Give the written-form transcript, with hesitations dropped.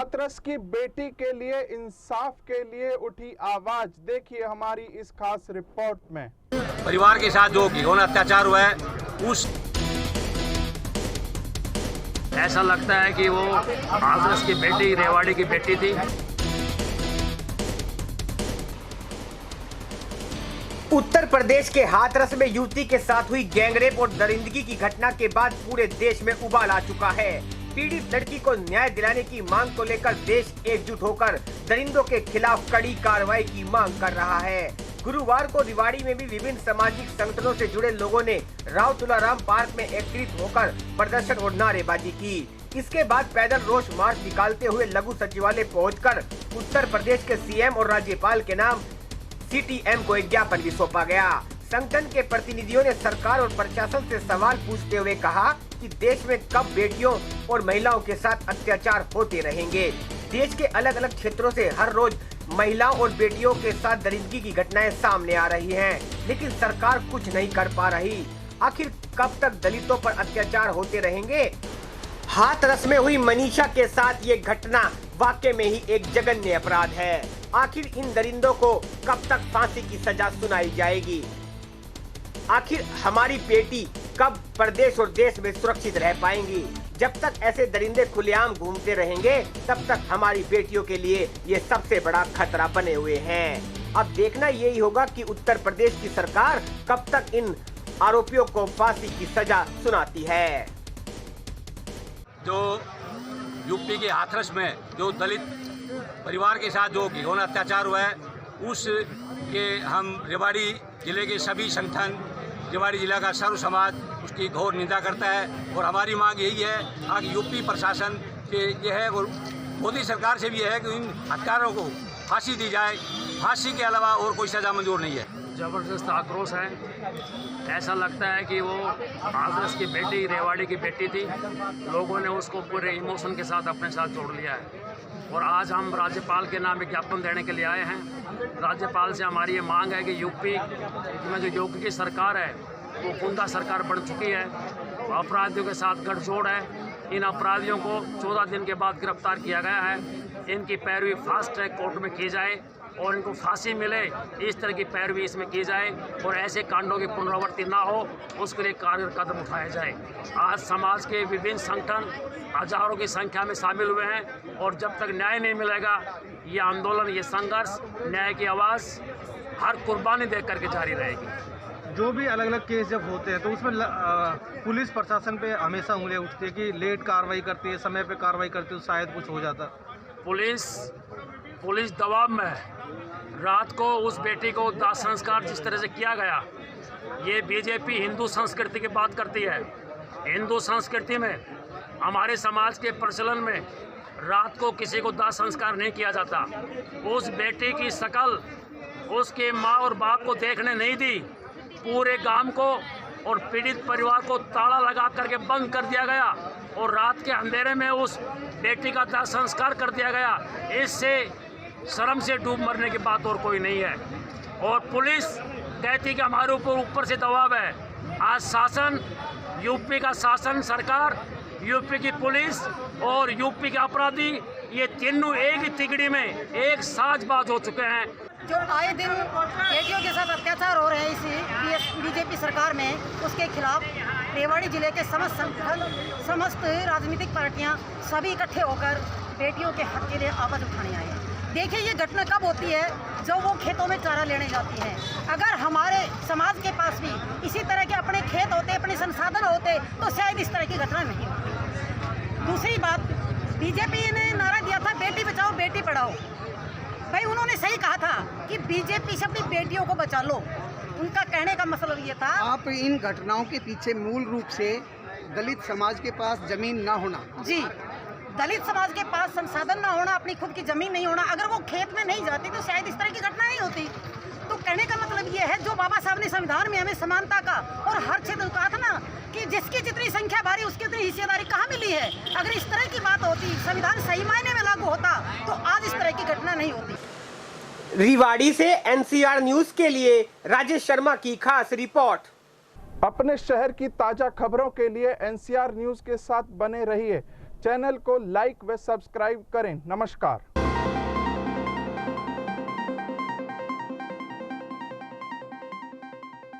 हाथरस की बेटी के लिए, इंसाफ के लिए उठी आवाज। देखिए हमारी इस खास रिपोर्ट में। परिवार के साथ जो घिनौना अत्याचार हुआ है, उस ऐसा लगता है कि वो हाथरस की बेटी, रेवाड़ी की बेटी थी। उत्तर प्रदेश के हाथरस में युवती के साथ हुई गैंगरेप और दरिंदगी की घटना के बाद पूरे देश में उबाल आ चुका है। पीड़ित लड़की को न्याय दिलाने की मांग को लेकर देश एकजुट होकर दरिंदों के खिलाफ कड़ी कार्रवाई की मांग कर रहा है। गुरुवार को रेवाड़ी में भी विभिन्न सामाजिक संगठनों से जुड़े लोगों ने राव तुलाराम पार्क में एकत्रित होकर प्रदर्शन और नारेबाजी की। इसके बाद पैदल रोष मार्च निकालते हुए लघु सचिवालय पहुंचकर उत्तर प्रदेश के सीएम और राज्यपाल के नाम सीटीएम को एक ज्ञापन भी सौंपा गया। संगठन के प्रतिनिधियों ने सरकार और प्रशासन से सवाल पूछते हुए कहा कि देश में कब बेटियों और महिलाओं के साथ अत्याचार होते रहेंगे। देश के अलग अलग क्षेत्रों से हर रोज महिलाओं और बेटियों के साथ दरिंदगी की घटनाएं सामने आ रही हैं, लेकिन सरकार कुछ नहीं कर पा रही। आखिर कब तक दलितों पर अत्याचार होते रहेंगे? हाथरस में हुई मनीषा के साथ ये घटना वाकई में ही एक जघन्य अपराध है। आखिर इन दरिंदों को कब तक फांसी की सजा सुनाई जाएगी? आखिर हमारी बेटी कब प्रदेश और देश में सुरक्षित रह पाएंगी? जब तक ऐसे दरिंदे खुलेआम घूमते रहेंगे, तब तक हमारी बेटियों के लिए ये सबसे बड़ा खतरा बने हुए हैं। अब देखना यही होगा कि उत्तर प्रदेश की सरकार कब तक इन आरोपियों को फांसी की सजा सुनाती है। जो यूपी के हाथरस में जो दलित परिवार के साथ जो घिनौना अत्याचार हुआ है, उस के हम रेवाड़ी जिले के सभी संगठन, रेवाड़ी जिला का सर्व समाज उसकी घोर निंदा करता है। और हमारी मांग यही है कि यूपी प्रशासन के ये है और मोदी सरकार से भी है कि इन हत्यारों को फांसी दी जाए। फांसी के अलावा और कोई सजा मंजूर नहीं है। जबरदस्त आक्रोश है। ऐसा लगता है कि वो हाथरस की बेटी, रेवाड़ी की बेटी थी। लोगों ने उसको पूरे इमोशन के साथ अपने साथ जोड़ लिया है। और आज हम राज्यपाल के नाम एक ज्ञापन देने के लिए आए हैं। राज्यपाल से हमारी ये मांग है कि यूपी में जो योगी की सरकार है वो गुंडा सरकार बन चुकी है, अपराधियों के साथ गठजोड़ है। इन अपराधियों को 14 दिन के बाद गिरफ्तार किया गया है। इनकी पैरवी फास्ट ट्रैक कोर्ट में की जाए और इनको फांसी मिले, इस तरह की पैरवी इसमें की जाए और ऐसे कांडों की पुनरावृत्ति ना हो, उसके लिए कारगर कदम उठाया जाए। आज समाज के विभिन्न संगठन हजारों की संख्या में शामिल हुए हैं और जब तक न्याय नहीं मिलेगा, ये आंदोलन, ये संघर्ष, न्याय की आवाज़ हर कुर्बानी दे करके जारी रहेगी। जो भी अलग अलग केस जब होते हैं तो उसमें पुलिस प्रशासन पे हमेशा उंगलियां उठती है कि लेट कार्रवाई करती है, समय पे कार्रवाई करती है तो शायद कुछ हो जाता। पुलिस दबाव में है। रात को उस बेटी को दाह संस्कार जिस तरह से किया गया, ये बीजेपी हिंदू संस्कृति की बात करती है। हिंदू संस्कृति में, हमारे समाज के प्रचलन में रात को किसी को दाह संस्कार नहीं किया जाता। उस बेटी की शक्ल उसके माँ और बाप को देखने नहीं दी। पूरे गांव को और पीड़ित परिवार को ताला लगा करके बंद कर दिया गया और रात के अंधेरे में उस बेटी का दाह संस्कार कर दिया गया। इससे शर्म से डूब मरने की बात और कोई नहीं है। और पुलिस कहती कि हमारे ऊपर से दबाव है। आज शासन, यूपी का शासन, सरकार, यूपी की पुलिस और यूपी के अपराधी, ये तीनों एक ही तिगड़ी में एक साजबाज हो चुके हैं। जो आए दिन बेटियों के साथ अत्याचार हो रहे हैं इसी बीजेपी सरकार में, उसके खिलाफ रेवाड़ी जिले के समस्त संगठन, समस्त राजनीतिक पार्टियां सभी इकट्ठे होकर बेटियों के हक के लिए आवाज उठाने आए हैं। देखिए ये घटना कब होती है, जब वो खेतों में चारा लेने जाती हैं। अगर हमारे समाज के पास भी इसी तरह के अपने खेत होते, अपने संसाधन होते, तो शायद इस तरह की घटना नहीं होती। दूसरी बात, बीजेपी ने नारा दिया था बेटी बचाओ बेटी पढ़ाओ। भाई उन्होंने सही कहा था कि बीजेपी से अपनी बेटियों को बचा लो। उनका कहने का मतलब ये था। आप इन घटनाओं के पीछे मूल रूप से दलित समाज के पास जमीन ना होना। जी, दलित समाज के पास संसाधन ना होना, अपनी खुद की जमीन नहीं होना। अगर वो खेत में नहीं जाती तो शायद इस तरह की घटना नहीं होती। तो कहने का मतलब ये है, जो बाबा साहब ने संविधान में हमें समानता का और हर क्षेत्र कहा था ना कि जिसकी जितनी संख्या भारी उसकी उतनी हिस्सेदारी कहाँ मिली है। अगर इस तरह की बात होती, संविधान सही मायने में लागू होता, तो आज इस तरह की घटना नहीं होती। रेवाड़ी से एनसीआर न्यूज के लिए राजेश शर्मा की खास रिपोर्ट। अपने शहर की ताजा खबरों के लिए एनसीआर न्यूज के साथ बने रहिए। चैनल को लाइक व सब्सक्राइब करें। नमस्कार।